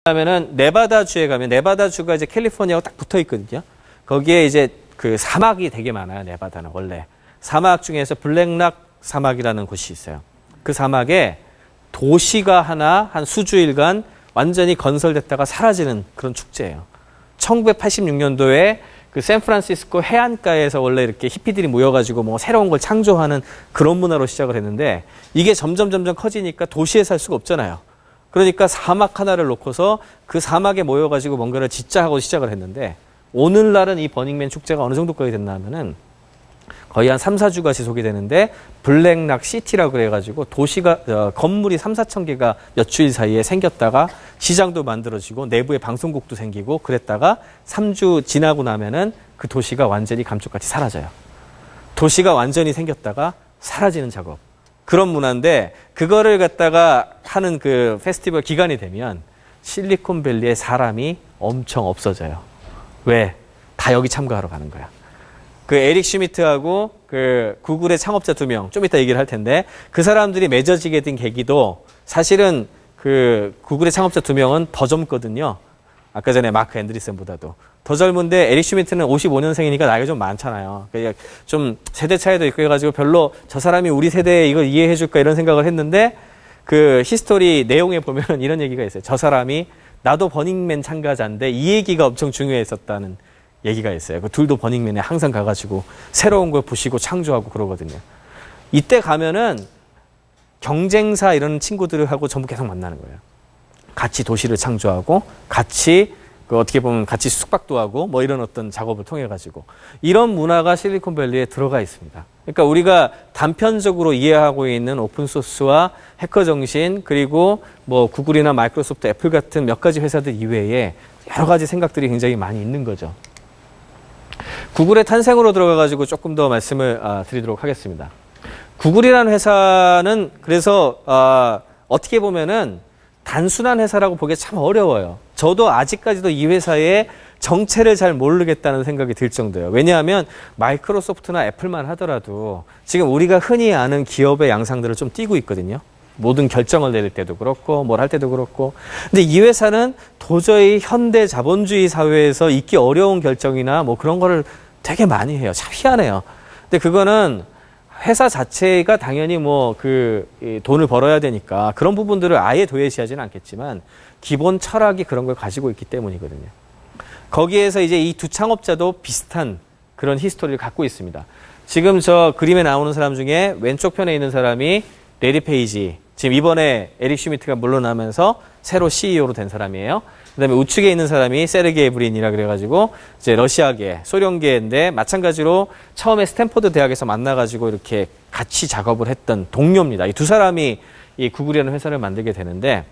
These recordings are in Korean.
하면은 네바다주에 가면 네바다주가 이제 캘리포니아하고 딱 붙어 있거든요. 거기에 이제 그 사막이 되게 많아요. 네바다는 원래 사막 중에서 블랙락 사막이라는 곳이 있어요. 그 사막에 도시가 하나 한 수주일간 완전히 건설됐다가 사라지는 그런 축제예요. 1986년도에 그 샌프란시스코 해안가에서 원래 이렇게 히피들이 모여가지고 뭐 새로운 걸 창조하는 그런 문화로 시작을 했는데 이게 점점 커지니까 도시에 살 수가 없잖아요. 그러니까 사막 하나를 놓고서 그 사막에 모여가지고 뭔가를 짓자 하고 시작을 했는데 오늘날은 이 버닝맨 축제가 어느 정도까지 됐나 하면은 거의 한 3, 4주가 지속이 되는데 블랙락 시티라고 그래가지고 도시가 건물이 3, 4천 개가 몇 주일 사이에 생겼다가 시장도 만들어지고 내부에 방송국도 생기고 그랬다가 3주 지나고 나면은 그 도시가 완전히 감쪽같이 사라져요. 도시가 완전히 생겼다가 사라지는 작업. 그런 문화인데 그거를 갖다가 하는 그 페스티벌 기간이 되면 실리콘밸리에 사람이 엄청 없어져요. 왜? 다 여기 참가하러 가는 거야. 그 에릭 슈미트하고 그 구글의 창업자 2명, 좀 이따 얘기를 할 텐데 그 사람들이 맺어지게 된 계기도 사실은 그 구글의 창업자 2명은 더 젊거든요. 아까 전에 마크 앤드리슨보다도. 더 젊은데 에릭 슈미트는 55년생이니까 나이가 좀 많잖아요. 그러니까 좀 세대 차이도 있고 해가지고 별로 저 사람이 우리 세대에 이걸 이해해 줄까 이런 생각을 했는데 그 히스토리 내용에 보면 이런 얘기가 있어요. 저 사람이 나도 버닝맨 참가자인데 이 얘기가 엄청 중요했었다는 얘기가 있어요. 그 둘도 버닝맨에 항상 가가지고 새로운 걸 보시고 창조하고 그러거든요. 이때 가면은 경쟁사 이런 친구들하고 전부 계속 만나는 거예요. 같이 도시를 창조하고 같이 그 어떻게 보면 같이 숙박도 하고 뭐 이런 어떤 작업을 통해 가지고 이런 문화가 실리콘밸리에 들어가 있습니다. 그러니까 우리가 단편적으로 이해하고 있는 오픈소스와 해커 정신 그리고 뭐 구글이나 마이크로소프트, 애플 같은 몇 가지 회사들 이외에 여러 가지 생각들이 굉장히 많이 있는 거죠. 구글의 탄생으로 들어가 가지고 조금 더 말씀을 드리도록 하겠습니다. 구글이라는 회사는 그래서 어떻게 보면은 단순한 회사라고 보기 참 어려워요. 저도 아직까지도 이 회사의 정체를 잘 모르겠다는 생각이 들 정도예요. 왜냐하면 마이크로소프트나 애플만 하더라도 지금 우리가 흔히 아는 기업의 양상들을 좀 띄고 있거든요. 모든 결정을 내릴 때도 그렇고 뭘 할 때도 그렇고. 근데 이 회사는 도저히 현대 자본주의 사회에서 있기 어려운 결정이나 뭐 그런 거를 되게 많이 해요. 참 희한해요. 근데 그거는 회사 자체가 당연히 뭐 돈을 벌어야 되니까 그런 부분들을 아예 도외시하지는 않겠지만 기본 철학이 그런 걸 가지고 있기 때문이거든요. 거기에서 이제 이 두 창업자도 비슷한 그런 히스토리를 갖고 있습니다. 지금 저 그림에 나오는 사람 중에 왼쪽 편에 있는 사람이 레리 페이지, 지금 이번에 에릭 슈미트가 물러나면서 새로 CEO로 된 사람이에요. 그다음에 우측에 있는 사람이 세르게이 브린이라 그래가지고 이제 러시아계, 소련계인데 마찬가지로 처음에 스탠퍼드 대학에서 만나가지고 이렇게 같이 작업을 했던 동료입니다. 이 두 사람이 이 구글이라는 회사를 만들게 되는데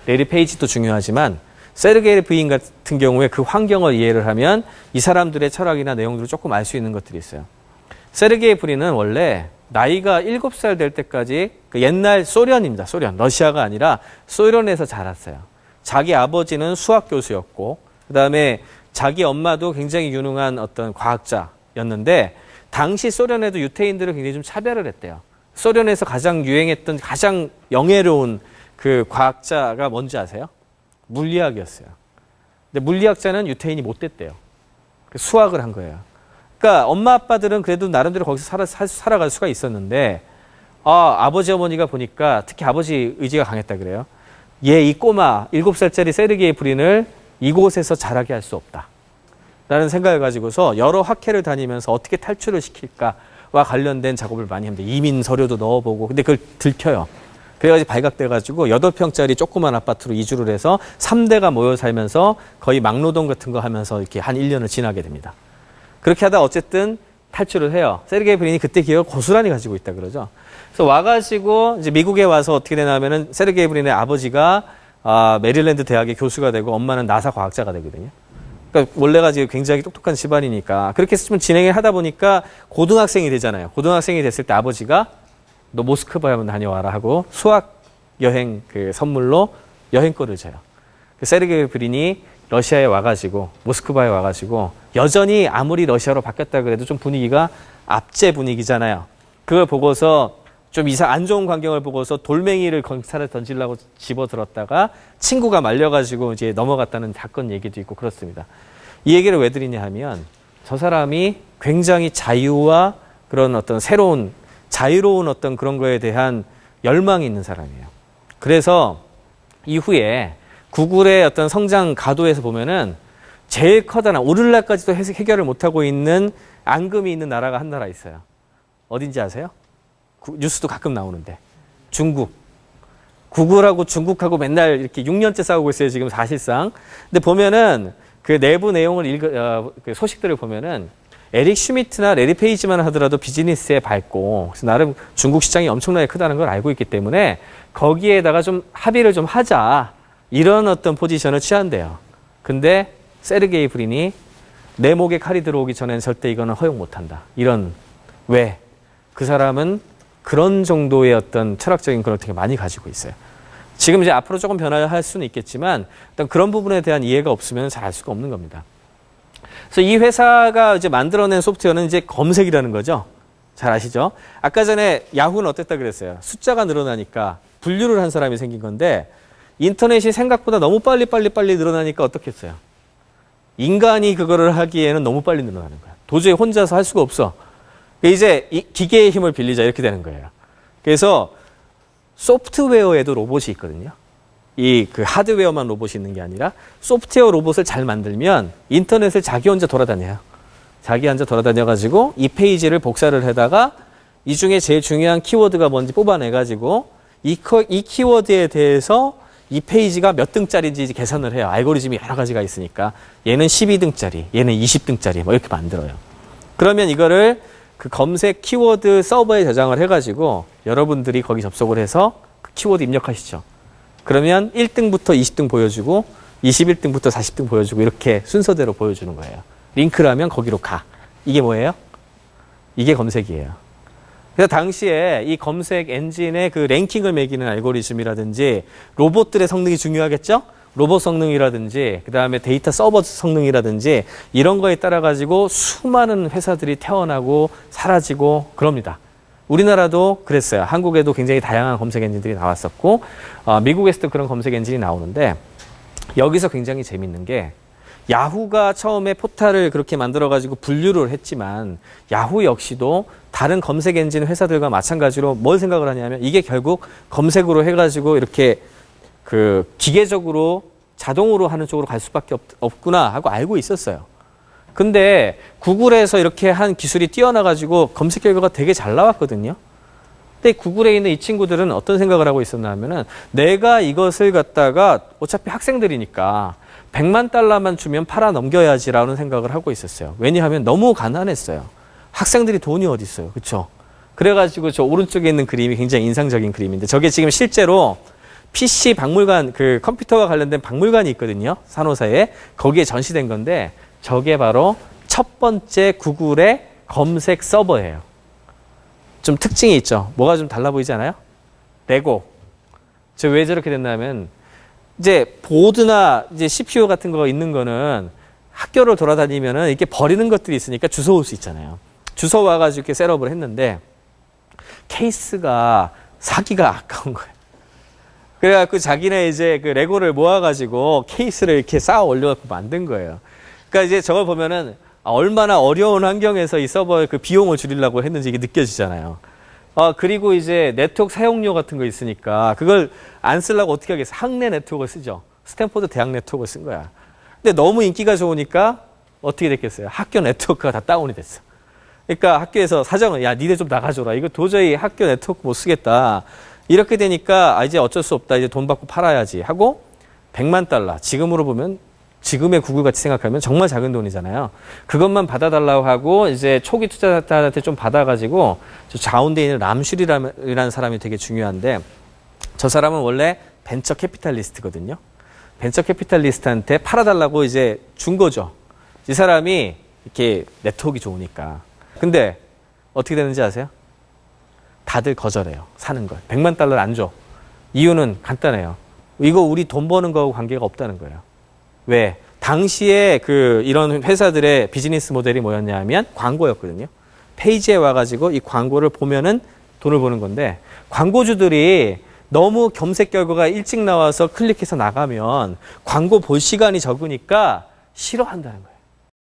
레리 페이지도 중요하지만 세르게이 브린 같은 경우에 그 환경을 이해를 하면 이 사람들의 철학이나 내용들을 조금 알 수 있는 것들이 있어요. 세르게이 브린은 원래 나이가 7살 될 때까지 그 옛날 소련입니다. 소련. 러시아가 아니라 소련에서 자랐어요. 자기 아버지는 수학 교수였고 그다음에 자기 엄마도 굉장히 유능한 어떤 과학자였는데 당시 소련에도 유태인들을 굉장히 좀 차별을 했대요. 소련에서 가장 유행했던 가장 영예로운 그 과학자가 뭔지 아세요? 물리학이었어요. 근데 물리학자는 유태인이 못 됐대요. 수학을 한 거예요. 그러니까 엄마 아빠들은 그래도 나름대로 거기서 살아갈 수가 있었는데 아버지 어머니가 보니까 특히 아버지 의지가 강했다 그래요. 얘 이 꼬마 7살짜리 세르게이 브린을 이곳에서 자라게 할 수 없다. 라는 생각을 가지고서 여러 학회를 다니면서 어떻게 탈출을 시킬까와 관련된 작업을 많이 합니다. 이민 서류도 넣어보고 근데 그걸 들켜요. 그래가지고 발각돼가지고 8평짜리 조그만 아파트로 이주를 해서 3대가 모여 살면서 거의 막노동 같은 거 하면서 이렇게 한 1년을 지나게 됩니다. 그렇게 하다 어쨌든 탈출을 해요. 세르게이 브린이 그때 기억을 고스란히 가지고 있다 그러죠. 그래서 와가지고 이제 미국에 와서 어떻게 되냐면은 세르게이 브린의 아버지가 메릴랜드 대학의 교수가 되고 엄마는 나사 과학자가 되거든요. 그러니까 원래가 지금 굉장히 똑똑한 집안이니까 그렇게 좀 진행을 하다 보니까 고등학생이 되잖아요. 고등학생이 됐을 때 아버지가 너 모스크바에 한번 다녀와라 하고 수학 여행 그 선물로 여행권을 줘요. 세르게이 브린이 러시아에 와가지고 모스크바에 와가지고 여전히 아무리 러시아로 바뀌었다 그래도 좀 분위기가 압제 분위기잖아요. 그걸 보고서 좀 안 좋은 광경을 보고서 돌멩이를 경찰에 던지려고 집어들었다가 친구가 말려가지고 이제 넘어갔다는 사건 얘기도 있고 그렇습니다. 이 얘기를 왜 드리냐 하면 저 사람이 굉장히 자유와 그런 어떤 새로운 자유로운 어떤 그런 거에 대한 열망이 있는 사람이에요. 그래서 이후에 구글의 어떤 성장 가도에서 보면은 제일 커다란 오늘날까지도 해결을 못하고 있는 앙금이 있는 나라가 한 나라 있어요. 어딘지 아세요? 뉴스도 가끔 나오는데 중국. 구글하고 중국하고 맨날 이렇게 6년째 싸우고 있어요. 지금 사실상. 근데 보면은 그 내부 내용을 그 소식들을 보면은 에릭 슈미트나 레리 페이지만 하더라도 비즈니스에 밝고 그래서 나름 중국 시장이 엄청나게 크다는 걸 알고 있기 때문에 거기에다가 좀 합의를 좀 하자 이런 어떤 포지션을 취한대요. 근데 세르게이 브린이 내 목에 칼이 들어오기 전에는 절대 이거는 허용 못한다. 이런 왜? 그 사람은 그런 정도의 어떤 철학적인 걸 되게 많이 가지고 있어요. 지금 이제 앞으로 조금 변화할 수는 있겠지만 일단 그런 부분에 대한 이해가 없으면 잘 알 수가 없는 겁니다. 그래서 이 회사가 이제 만들어낸 소프트웨어는 이제 검색이라는 거죠. 잘 아시죠? 아까 전에 야후는 어땠다 그랬어요. 숫자가 늘어나니까 분류를 한 사람이 생긴 건데 인터넷이 생각보다 너무 빨리 늘어나니까 어떻겠어요? 인간이 그거를 하기에는 너무 빨리 늘어나는 거야. 도저히 혼자서 할 수가 없어. 이제 이 기계의 힘을 빌리자 이렇게 되는 거예요. 그래서 소프트웨어에도 로봇이 있거든요. 이 그 하드웨어만 로봇이 있는 게 아니라 소프트웨어 로봇을 잘 만들면 인터넷을 자기 혼자 돌아다녀요. 자기 혼자 돌아다녀가지고 이 페이지를 복사를 해다가 이 중에 제일 중요한 키워드가 뭔지 뽑아내가지고 이 키워드에 대해서 이 페이지가 몇 등짜리인지 계산을 해요. 알고리즘이 여러 가지가 있으니까 얘는 12등짜리, 얘는 20등짜리 뭐 이렇게 만들어요. 그러면 이거를 그 검색 키워드 서버에 저장을 해가지고 여러분들이 거기 접속을 해서 그 키워드 입력하시죠. 그러면 1등부터 20등 보여주고 21등부터 40등 보여주고 이렇게 순서대로 보여주는 거예요. 링크를 하면 거기로 가. 이게 뭐예요? 이게 검색이에요. 그래서 당시에 이 검색 엔진의 그 랭킹을 매기는 알고리즘이라든지 로봇들의 성능이 중요하겠죠? 로봇 성능이라든지 그다음에 데이터 서버 성능이라든지 이런 거에 따라 가지고 수많은 회사들이 태어나고 사라지고 그럽니다. 우리나라도 그랬어요. 한국에도 굉장히 다양한 검색 엔진들이 나왔었고 미국에서도 그런 검색 엔진이 나오는데 여기서 굉장히 재밌는 게 야후가 처음에 포탈을 그렇게 만들어가지고 분류를 했지만 야후 역시도 다른 검색 엔진 회사들과 마찬가지로 뭘 생각을 하냐면 이게 결국 검색으로 해가지고 이렇게 그 기계적으로 자동으로 하는 쪽으로 갈 수밖에 없구나 하고 알고 있었어요. 근데 구글에서 이렇게 한 기술이 뛰어나가지고 검색 결과가 되게 잘 나왔거든요. 근데 구글에 있는 이 친구들은 어떤 생각을 하고 있었나 하면은 내가 이것을 갖다가 어차피 학생들이니까 100만 달러만 주면 팔아 넘겨야지라는 생각을 하고 있었어요. 왜냐하면 너무 가난했어요. 학생들이 돈이 어디 있어요. 그렇죠? 그래가지고 저 오른쪽에 있는 그림이 굉장히 인상적인 그림인데 저게 지금 실제로 PC 박물관, 그 컴퓨터와 관련된 박물관이 있거든요. 산호사에. 거기에 전시된 건데 저게 바로 첫 번째 구글의 검색 서버예요. 좀 특징이 있죠. 뭐가 좀 달라 보이지 않아요? 레고. 저 왜 저렇게 됐냐면 이제 보드나 이제 CPU 같은 거 있는 거는 학교를 돌아다니면은 이렇게 버리는 것들이 있으니까 주워 올 수 있잖아요. 주워 와가지고 이렇게 셋업을 했는데 케이스가 사기가 아까운 거예요. 그래갖고 자기네 이제 그 레고를 모아가지고 케이스를 이렇게 쌓아 올려갖고 만든 거예요. 그러니까 이제 저걸 보면은 얼마나 어려운 환경에서 이 서버의 그 비용을 줄이려고 했는지 이게 느껴지잖아요. 그리고 이제 네트워크 사용료 같은 거 있으니까 그걸 안 쓰려고 어떻게 하겠어? 학내 네트워크를 쓰죠. 스탠포드 대학 네트워크를 쓴 거야. 근데 너무 인기가 좋으니까 어떻게 됐겠어요? 학교 네트워크가 다 다운이 됐어. 그러니까 학교에서 사정을 야 니네 좀 나가줘라. 이거 도저히 학교 네트워크 못 쓰겠다. 이렇게 되니까 이제 어쩔 수 없다. 이제 돈 받고 팔아야지 하고 100만 달러. 지금으로 보면 지금의 구글 같이 생각하면 정말 작은 돈이잖아요. 그것만 받아달라고 하고 이제 초기 투자자한테 좀 받아가지고 저 가운데 있는 람슐이라는 사람이 되게 중요한데 저 사람은 원래 벤처 캐피탈리스트거든요. 벤처 캐피탈리스트한테 팔아달라고 이제 준 거죠. 이 사람이 이렇게 네트워크가 좋으니까. 근데 어떻게 되는지 아세요? 다들 거절해요. 사는 걸. 100만 달러를 안 줘. 이유는 간단해요. 이거 우리 돈 버는 거하고 관계가 없다는 거예요. 왜? 당시에 이런 회사들의 비즈니스 모델이 뭐였냐 하면 광고였거든요. 페이지에 와가지고 이 광고를 보면은 돈을 버는 건데 광고주들이 너무 검색 결과가 일찍 나와서 클릭해서 나가면 광고 볼 시간이 적으니까 싫어한다는 거예요.